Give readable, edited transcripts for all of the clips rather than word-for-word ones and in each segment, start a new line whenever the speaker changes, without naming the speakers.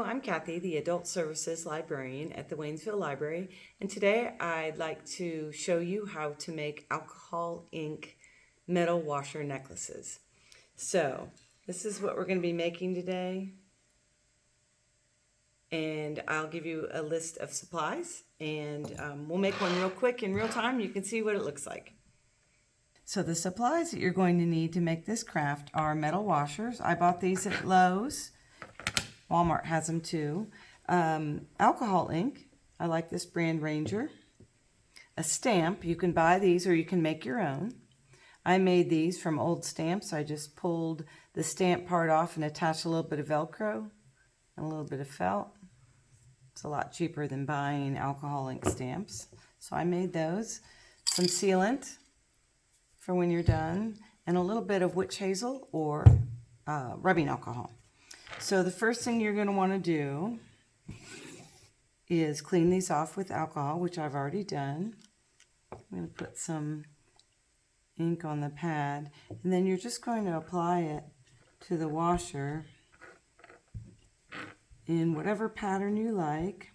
I'm Kathy, the Adult Services Librarian at the Waynesville Library, and today I'd like to show you how to make alcohol ink metal washer necklaces. So, this is what we're going to be making today, and I'll give you a list of supplies, and we'll make one real quick in real time. You can see what it looks like. So the supplies that you're going to need to make this craft are metal washers. I bought these at Lowe's. Walmart has them too. Alcohol ink. I like this brand Ranger. A stamp. You can buy these or you can make your own. I made these from old stamps. I just pulled the stamp part off and attached a little bit of Velcro and a little bit of felt. It's a lot cheaper than buying alcohol ink stamps. So I made those. Some sealant for when you're done, and a little bit of witch hazel or rubbing alcohol. So the first thing you're going to want to do is clean these off with alcohol, which I've already done. I'm going to put some ink on the pad, and then you're just going to apply it to the washer in whatever pattern you like.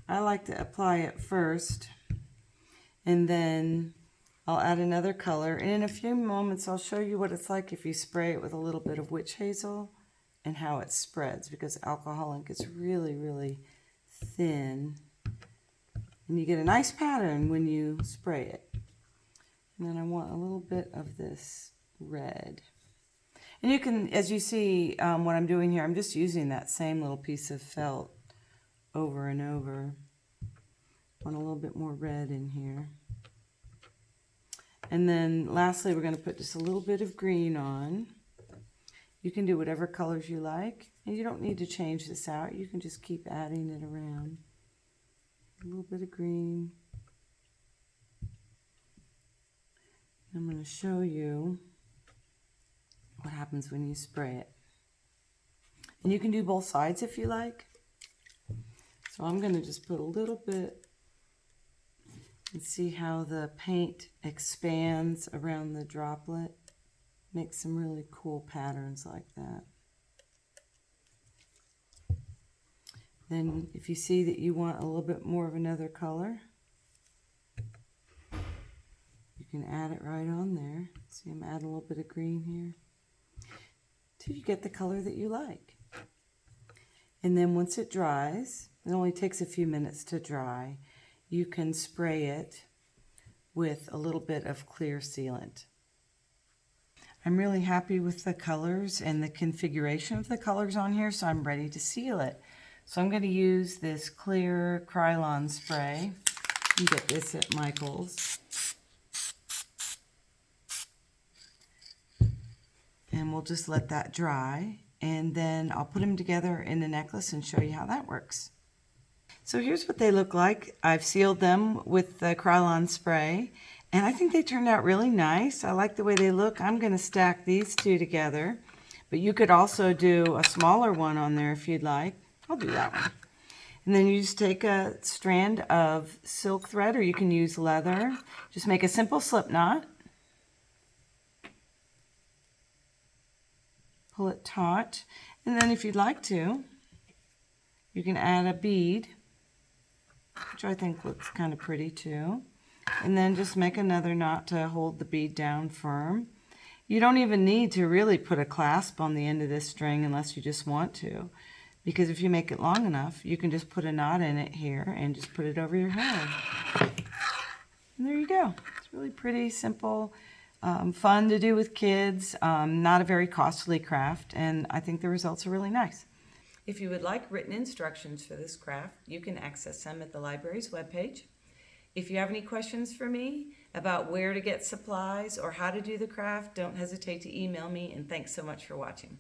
I like to apply it first, and then I'll add another color, and in a few moments I'll show you what it's like if you spray it with a little bit of witch hazel and how it spreads, because alcohol ink is really, really thin, and you get a nice pattern when you spray it. And then I want a little bit of this red. And you can, as you see what I'm doing here, I'm just using that same little piece of felt over and over. I want a little bit more red in here. And then lastly, we're going to put just a little bit of green on. You can do whatever colors you like, and you don't need to change this out. You can just keep adding it around. A little bit of green. I'm going to show you what happens when you spray it. And you can do both sides if you like. So I'm going to just put a little bit and see how the paint expands around the droplet. Make some really cool patterns like that. Then if you see that you want a little bit more of another color, you can add it right on there. See, I'm adding a little bit of green here till you get the color that you like. And then once it dries, it only takes a few minutes to dry, you can spray it with a little bit of clear sealant. I'm really happy with the colors and the configuration of the colors on here, so I'm ready to seal it. So I'm going to use this clear Krylon spray. You can get this at Michael's. And we'll just let that dry, and then I'll put them together in a necklace and show you how that works. So here's what they look like. I've sealed them with the Krylon spray, and I think they turned out really nice. I like the way they look. I'm going to stack these two together, but you could also do a smaller one on there if you'd like. I'll do that one. And then you just take a strand of silk thread, or you can use leather. Just make a simple slip knot. Pull it taut, and then if you'd like to, you can add a bead, which I think looks kind of pretty too. And then just make another knot to hold the bead down firm. You don't even need to really put a clasp on the end of this string unless you just want to, because if you make it long enough, you can just put a knot in it here and just put it over your head. And there you go. It's really pretty simple, fun to do with kids, not a very costly craft, and I think the results are really nice. If you would like written instructions for this craft, you can access them at the library's webpage. If you have any questions for me about where to get supplies or how to do the craft, don't hesitate to email me, and thanks so much for watching.